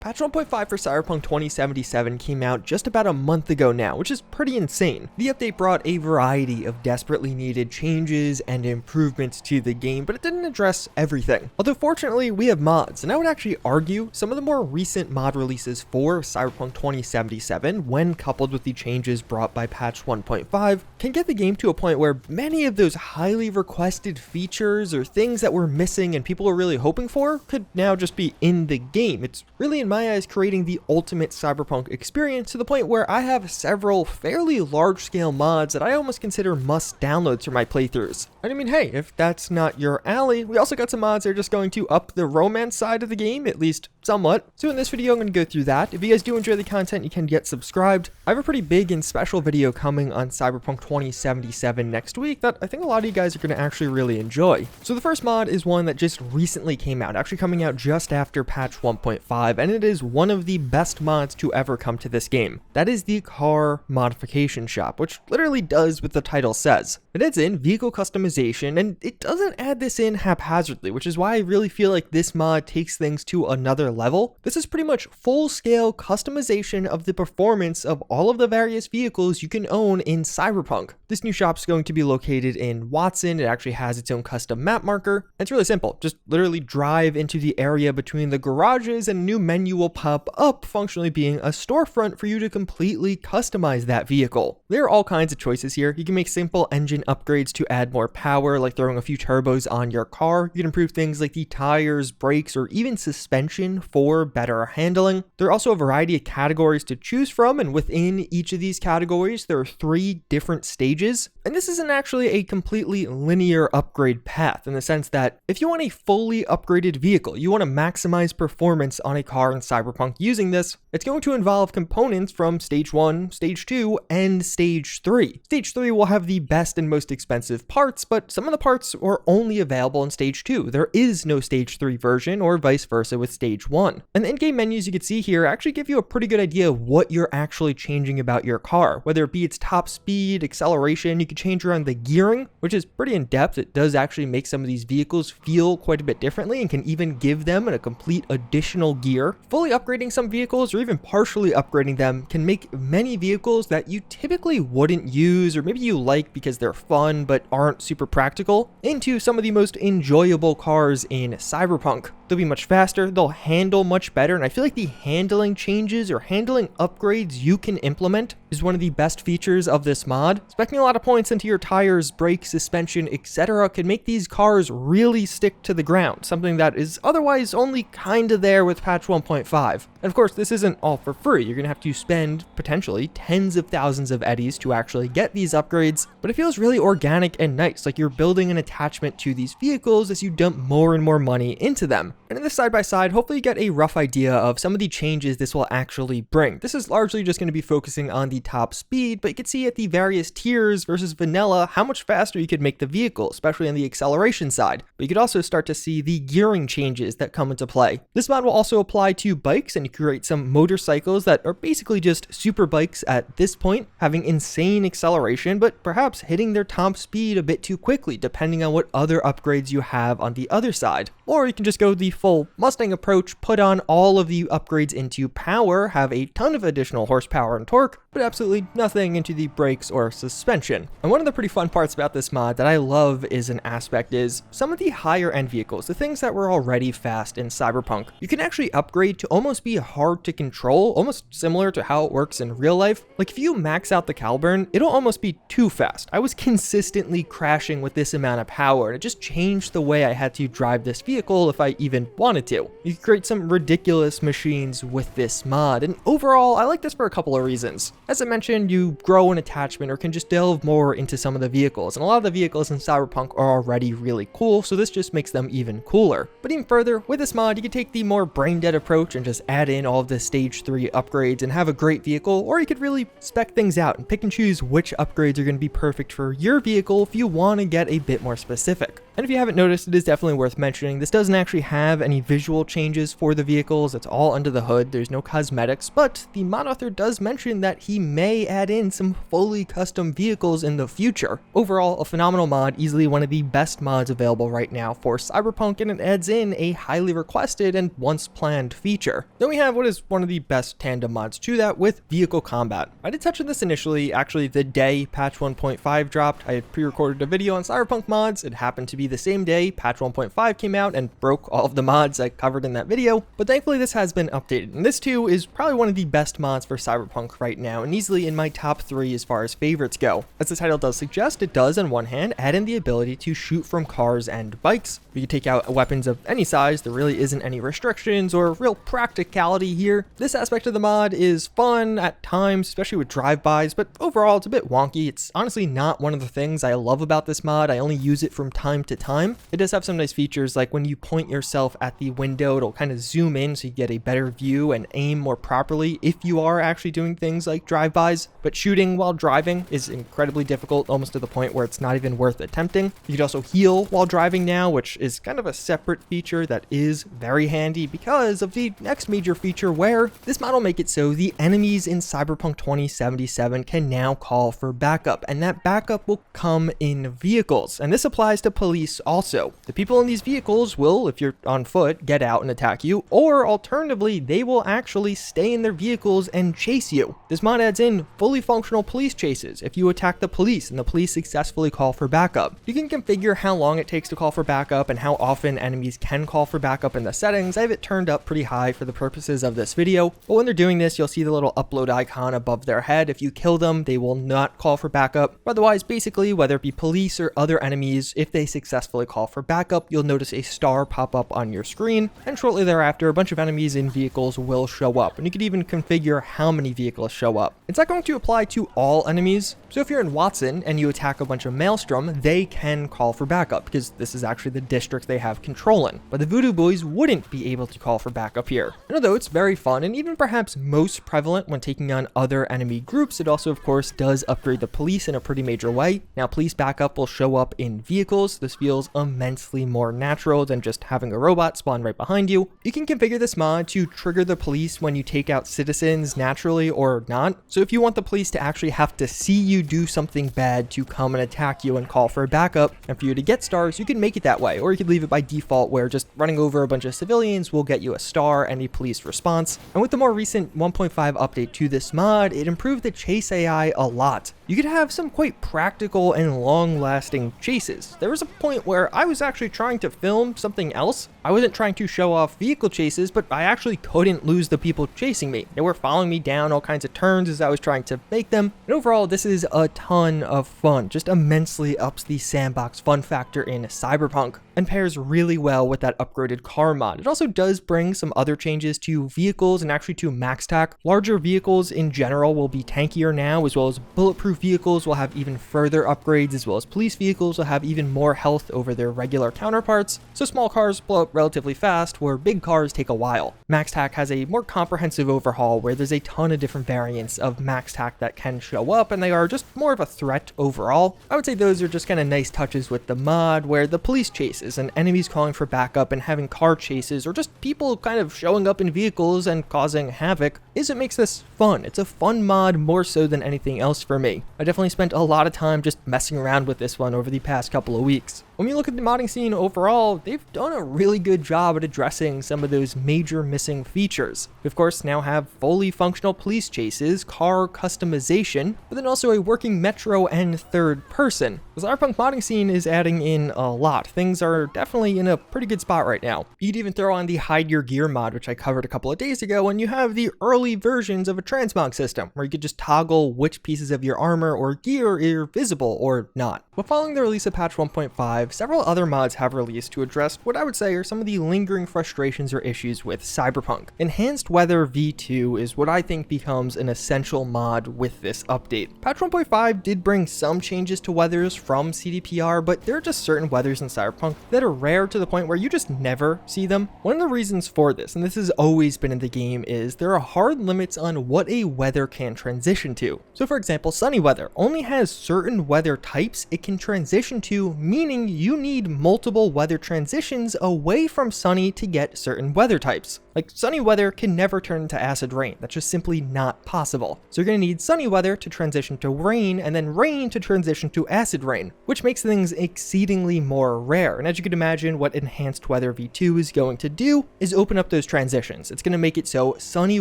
Patch 1.5 for Cyberpunk 2077 came out just about a month ago now, which is pretty insane. The update brought a variety of desperately needed changes and improvements to the game, but it didn't address everything. Although fortunately we have mods, and I would actually argue some of the more recent mod releases for Cyberpunk 2077, when coupled with the changes brought by patch 1.5, can get the game to a point where many of those highly requested features or things that were missing and people were really hoping for could now just be in the game. It's really, in my eyes, creating the ultimate Cyberpunk experience to the point where I have several fairly large-scale mods that I almost consider must-downloads for my playthroughs. And I mean, hey, if that's not your alley, we also got some mods that are just going to up the romance side of the game, at least somewhat. So in this video, I'm going to go through that. If you guys do enjoy the content, you can get subscribed. I have a pretty big and special video coming on Cyberpunk 2077 next week that I think a lot of you guys are going to actually really enjoy. So the first mod is one that just recently came out, actually coming out just after patch 1.5, and it is one of the best mods to ever come to this game. That is the Car Modification Shop, which literally does what the title says. It adds in vehicle customization, and it doesn't add this in haphazardly, which is why I really feel like this mod takes things to another level. This is pretty much full-scale customization of the performance of all of the various vehicles you can own in Cyberpunk. This new shop is going to be located in Watson. It actually has its own custom map marker. It's really simple. Just literally drive into the area between the garages and a new menu will pop up, functionally being a storefront for you to completely customize that vehicle. There are all kinds of choices here. You can make simple engine upgrades to add more power, like throwing a few turbos on your car. You can improve things like the tires, brakes, or even suspension for better handling. There are also a variety of categories to choose from, and within each of these categories, there are 3 different stages. And this isn't actually a completely linear upgrade path, in the sense that if you want a fully upgraded vehicle, you want to maximize performance on a car in Cyberpunk using this, it's going to involve components from Stage 1, Stage 2, and Stage 3. Stage 3 will have the best and most expensive parts, but some of the parts are only available in Stage 2. There is no Stage 3 version, or vice versa with Stage 1. And the in-game menus you can see here actually give you a pretty good idea of what you're actually changing about your car, whether it be its top speed, acceleration. You can change around the gearing, which is pretty in-depth. It does actually make some of these vehicles feel quite a bit differently and can even give them a complete additional gear. Fully upgrading some vehicles, or even partially upgrading them, can make many vehicles that you typically wouldn't use, or maybe you like because they're fun but aren't super practical, into some of the most enjoyable cars in Cyberpunk. They'll be much faster, they'll handle much better, and I feel like the handling changes or handling upgrades you can implement is one of the best features of this mod. Specking a lot of points into your tires, brakes, suspension, etc. can make these cars really stick to the ground, something that is otherwise only kinda there with patch 1.5. And of course, this isn't all for free. You're gonna have to spend potentially tens of thousands of eddies to actually get these upgrades, but it feels really organic and nice, like you're building an attachment to these vehicles as you dump more and more money into them. And in this side-by-side, hopefully you get a rough idea of some of the changes this will actually bring. This is largely just going to be focusing on the top speed, but you can see at the various tiers versus vanilla how much faster you could make the vehicle, especially on the acceleration side. But you could also start to see the gearing changes that come into play. This mod will also apply to bikes, and you create some motorcycles that are basically just super bikes at this point, having insane acceleration, but perhaps hitting their top speed a bit too quickly, depending on what other upgrades you have on the other side. Or you can just go the full Mustang approach, put on all of the upgrades into power, have a ton of additional horsepower and torque, but absolutely nothing into the brakes or suspension. And one of the pretty fun parts about this mod that I love is an aspect is some of the higher end vehicles, the things that were already fast in Cyberpunk, you can actually upgrade to almost be hard to control, almost similar to how it works in real life. Like if you max out the Caliburn, it'll almost be too fast. I was consistently crashing with this amount of power, and it just changed the way I had to drive this vehicle if I even wanted to. You can create some ridiculous machines with this mod, and overall, I like this for a couple of reasons. As I mentioned, you grow an attachment or can just delve more into some of the vehicles, and a lot of the vehicles in Cyberpunk are already really cool, so this just makes them even cooler. But even further, with this mod, you can take the more brain-dead approach and just add in all of the Stage 3 upgrades and have a great vehicle, or you could really spec things out and pick and choose which upgrades are going to be perfect for your vehicle if you want to get a bit more specific. And if you haven't noticed, it is definitely worth mentioning, this doesn't actually have any visual changes for the vehicles. It's all under the hood. There's no cosmetics, but the mod author does mention that he may add in some fully custom vehicles in the future. Overall, a phenomenal mod, easily one of the best mods available right now for Cyberpunk, and it adds in a highly requested and once planned feature. Then we have what is one of the best tandem mods to that with vehicle combat. I did touch on this initially, actually the day patch 1.5 dropped. I had pre-recorded a video on Cyberpunk mods. It happened to be the same day patch 1.5 came out and broke all of the mods I covered in that video, but thankfully this has been updated, and this too is probably one of the best mods for Cyberpunk right now, and easily in my top 3 as far as favorites go. As the title does suggest, it does on one hand add in the ability to shoot from cars and bikes. You can take out weapons of any size. There really isn't any restrictions or real practicality here. This aspect of the mod is fun at times, especially with drive-bys, but overall it's a bit wonky. It's honestly not one of the things I love about this mod. I only use it from time to time. It does have some nice features, like when you point yourself at the window, it'll kind of zoom in so you get a better view and aim more properly if you are actually doing things like drive-bys. But shooting while driving is incredibly difficult, almost to the point where it's not even worth attempting. You can also heal while driving now, which is kind of a separate feature that is very handy because of the next major feature, where this mod will make it so the enemies in Cyberpunk 2077 can now call for backup, and that backup will come in vehicles. And this applies to police also. The people in these vehicles will, if you're on foot, get out and attack you, or alternatively, they will actually stay in their vehicles and chase you. This mod adds in fully functional police chases. If you attack the police and the police successfully call for backup, you can configure how long it takes to call for backup and how often enemies can call for backup in the settings. I have it turned up pretty high for the purposes of this video, but when they're doing this, you'll see the little upload icon above their head. If you kill them, they will not call for backup. Otherwise, basically, whether it be police or other enemies, if they successfully call for backup, you'll notice a star pop up on your screen, and shortly thereafter, a bunch of enemies in vehicles will show up, and you can even configure how many vehicles show up. It's not going to apply to all enemies, so if you're in Watson and you attack a bunch of Maelstrom, they can call for backup, because this is actually the district they have control in. But the Voodoo Boys wouldn't be able to call for backup here. And although it's very fun, and even perhaps most prevalent when taking on other enemy groups, it also of course does upgrade the police in a pretty major way. Now police backup will show up in vehicles. This feels immensely more natural than just having a robot spawn right behind you. You can configure this mod to trigger the police when you take out citizens naturally or not. So if you want the police to actually have to see you do something bad to come and attack you and call for backup, and for you to get stars, you can make it that way, or you could leave it by default where just running over a bunch of civilians will get you a star and a police response. And with the more recent 1.5 update to this mod, it improved the chase AI a lot. You could have some quite practical and long-lasting chases. There was a point where I was actually trying to film something else. I wasn't trying to show off vehicle chases, but I actually couldn't lose the people chasing me. They were following me down all kinds of turns as I was trying to make them. And overall, this is a ton of fun. Just immensely ups the sandbox fun factor in Cyberpunk, and pairs really well with that upgraded car mod. It also does bring some other changes to vehicles and actually to max tack. Larger vehicles in general will be tankier now, as well as bulletproof vehicles will have even further upgrades, as well as police vehicles will have even more health over their regular counterparts. So small cars blow up relatively fast, where big cars take a while. Max tack has a more comprehensive overhaul where there's a ton of different variants of max tack that can show up, and they are just more of a threat overall. I would say those are just kind of nice touches with the mod, where the police chases and enemies calling for backup and having car chases, or just people kind of showing up in vehicles and causing havoc, is what makes this fun. It's a fun mod more so than anything else for me. I definitely spent a lot of time just messing around with this one over the past couple of weeks. When you look at the modding scene overall, they've done a really good job at addressing some of those major missing features. We of course now have fully functional police chases, car customization, but then also a working metro and third person. The Cyberpunk modding scene is adding in a lot. Things are definitely in a pretty good spot right now. You'd even throw on the hide your gear mod, which I covered a couple of days ago, and you have the early versions of a transmog system, where you could just toggle which pieces of your armor or gear are visible or not. But following the release of patch 1.5, several other mods have released to address what I would say are some of the lingering frustrations or issues with Cyberpunk. Enhanced Weather V2 is what I think becomes an essential mod with this update. Patch 1.5 did bring some changes to weathers from CDPR, but there are just certain weathers in Cyberpunk that are rare to the point where you just never see them. One of the reasons for this, and this has always been in the game, is there are hard limits on what a weather can transition to. So for example, sunny weather only has certain weather types it can transition to, meaning you need multiple weather transitions away from sunny to get certain weather types. Like, sunny weather can never turn into acid rain. That's just simply not possible. So you're going to need sunny weather to transition to rain, and then rain to transition to acid rain, which makes things exceedingly more rare. And as you can imagine, what Enhanced Weather V2 is going to do is open up those transitions. It's going to make it so sunny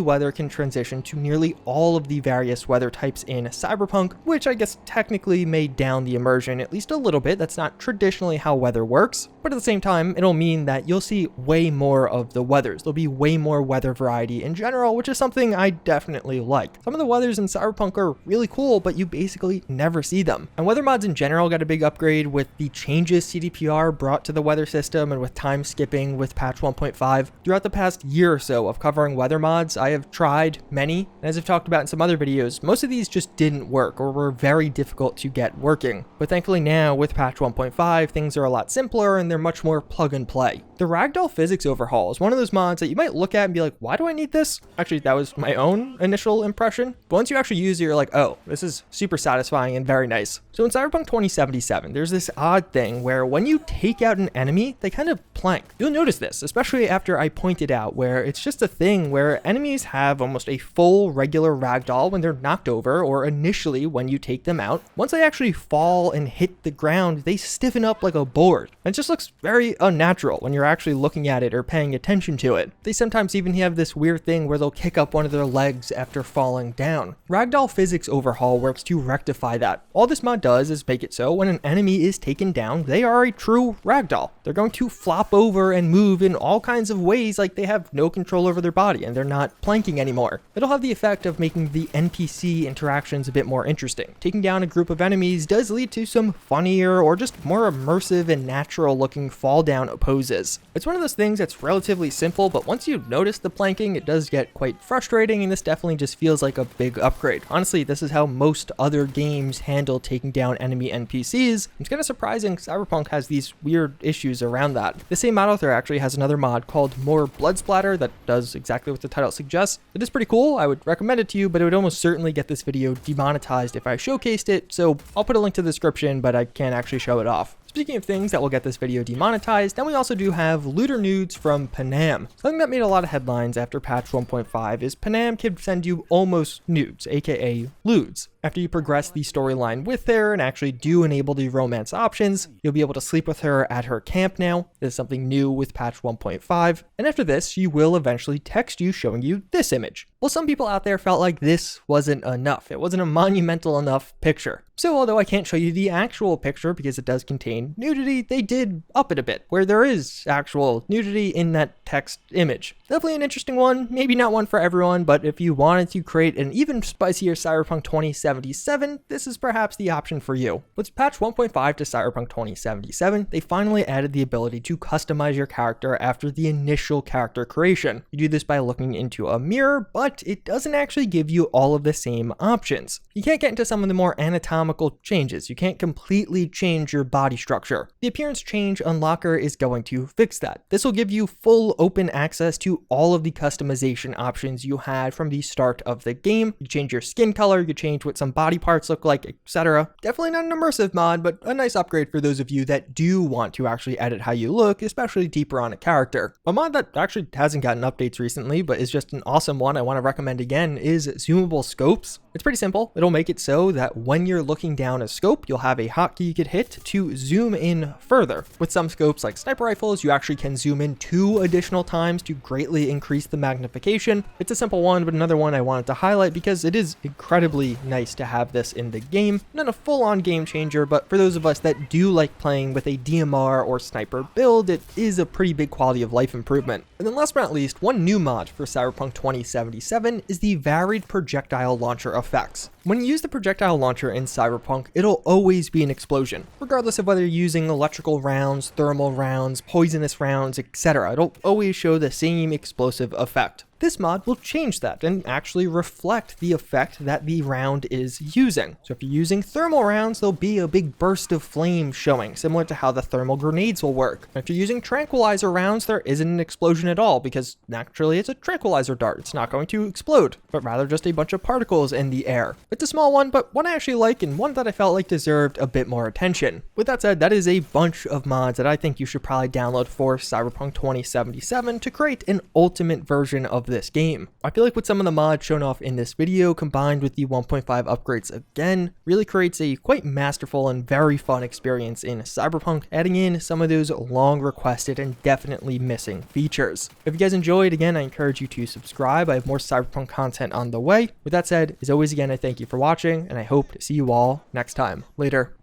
weather can transition to nearly all of the various weather types in Cyberpunk, which I guess technically may down the immersion at least a little bit. That's not traditionally how weather works, but at the same time, it'll mean that you'll see way more of the weathers. There'll be way more weather variety in general, which is something I definitely like. Some of the weathers in Cyberpunk are really cool, but you basically never see them. And weather mods in general got a big upgrade with the changes CDPR brought to the weather system and with time skipping with patch 1.5. Throughout the past year or so of covering weather mods, I have tried many, and as I've talked about in some other videos, most of these just didn't work or were very difficult to get working. But thankfully now with patch 1.5, things are a lot simpler and they're much more plug and play. The Ragdoll physics overhaul is one of those mods that you might look at and be like, why do I need this? Actually, that was my own initial impression. But once you actually use it, you're like, oh, this is super satisfying and very nice. So in Cyberpunk 2077, there's this odd thing where when you take out an enemy, they kind of plank. You'll notice this, especially after I pointed out where it's just a thing where enemies have almost a full regular ragdoll when they're knocked over or initially when you take them out. Once they actually fall and hit the ground, they stiffen up like a board. And it just looks very unnatural when you're actually looking at it or paying attention to it. They sometimes even have this weird thing where they'll kick up one of their legs after falling down. Ragdoll physics overhaul works to rectify that. All this mod does is make it so when an enemy is taken down, they are a true ragdoll. They're going to flop over and move in all kinds of ways like they have no control over their body and they're not planking anymore. It'll have the effect of making the NPC interactions a bit more interesting. Taking down a group of enemies does lead to some funnier or just more immersive and natural looking fall down poses. It's one of those things that's relatively simple, but once you notice the planking, it does get quite frustrating, and this definitely just feels like a big upgrade. Honestly, this is how most other games handle taking down enemy NPCs. It's kind of surprising Cyberpunk has these weird issues around that. The same mod author actually has another mod called More Blood Splatter that does exactly what the title suggests. It is pretty cool. I would recommend it to you, but it would almost certainly get this video demonetized if I showcased it, so I'll put a link to the description, but I can't actually show it off. Speaking of things that will get this video demonetized, then we also do have looter nudes from Panam. Something that made a lot of headlines after patch 1.5 is Panam can send you almost nudes, aka lewds. After you progress the storyline with her and actually do enable the romance options, you'll be able to sleep with her at her camp now. This is something new with patch 1.5. And after this, she will eventually text you showing you this image. Well, some people out there felt like this wasn't enough. It wasn't a monumental enough picture. So although I can't show you the actual picture because it does contain nudity, they did up it a bit, where there is actual nudity in that text image. Definitely an interesting one, maybe not one for everyone, but if you wanted to create an even spicier Cyberpunk 2077, this is perhaps the option for you. With patch 1.5 to Cyberpunk 2077, they finally added the ability to customize your character after the initial character creation. You do this by looking into a mirror, but it doesn't actually give you all of the same options. You can't get into some of the more anatomical changes. You can't completely change your body structure. The appearance change unlocker is going to fix that. This will give you full open access to all of the customization options you had from the start of the game. You change your skin color, you change what some body parts look like, etc. Definitely not an immersive mod, but a nice upgrade for those of you that do want to actually edit how you look, especially deeper on a character. A mod that actually hasn't gotten updates recently, but is just an awesome one I want to recommend again is Zoomable Scopes. It's pretty simple. It'll make it so that when you're looking down a scope, you'll have a hotkey you could hit to zoom in further. With some scopes like sniper rifles, you actually can zoom in 2 additional times to greatly increase the magnification. It's a simple one, but another one I wanted to highlight because it is incredibly nice to have this in the game. Not a full-on game changer, but for those of us that do like playing with a DMR or sniper build, it is a pretty big quality of life improvement. And then last but not least, one new mod for Cyberpunk 2077 is the varied projectile launcher effects. When you use the projectile launcher in Cyberpunk, it'll always be an explosion, regardless of whether you're using electrical rounds, thermal rounds, poisonous rounds, etc. It'll always show the same explosive effect. This mod will change that and actually reflect the effect that the round is using. So if you're using thermal rounds, there'll be a big burst of flame showing, similar to how the thermal grenades will work. And if you're using tranquilizer rounds, there isn't an explosion at all, because naturally it's a tranquilizer dart. It's not going to explode, but rather just a bunch of particles in the air. It's a small one, but one I actually like, and one that I felt like deserved a bit more attention. With that said, that is a bunch of mods that I think you should probably download for Cyberpunk 2077 to create an ultimate version of this game. I feel like with some of the mods shown off in this video, combined with the 1.5 upgrades again, really creates a quite masterful and very fun experience in Cyberpunk, adding in some of those long requested and definitely missing features. If you guys enjoyed, again, I encourage you to subscribe. I have more Cyberpunk content on the way. With that said, as always, again, I thank you for watching, and I hope to see you all next time. Later.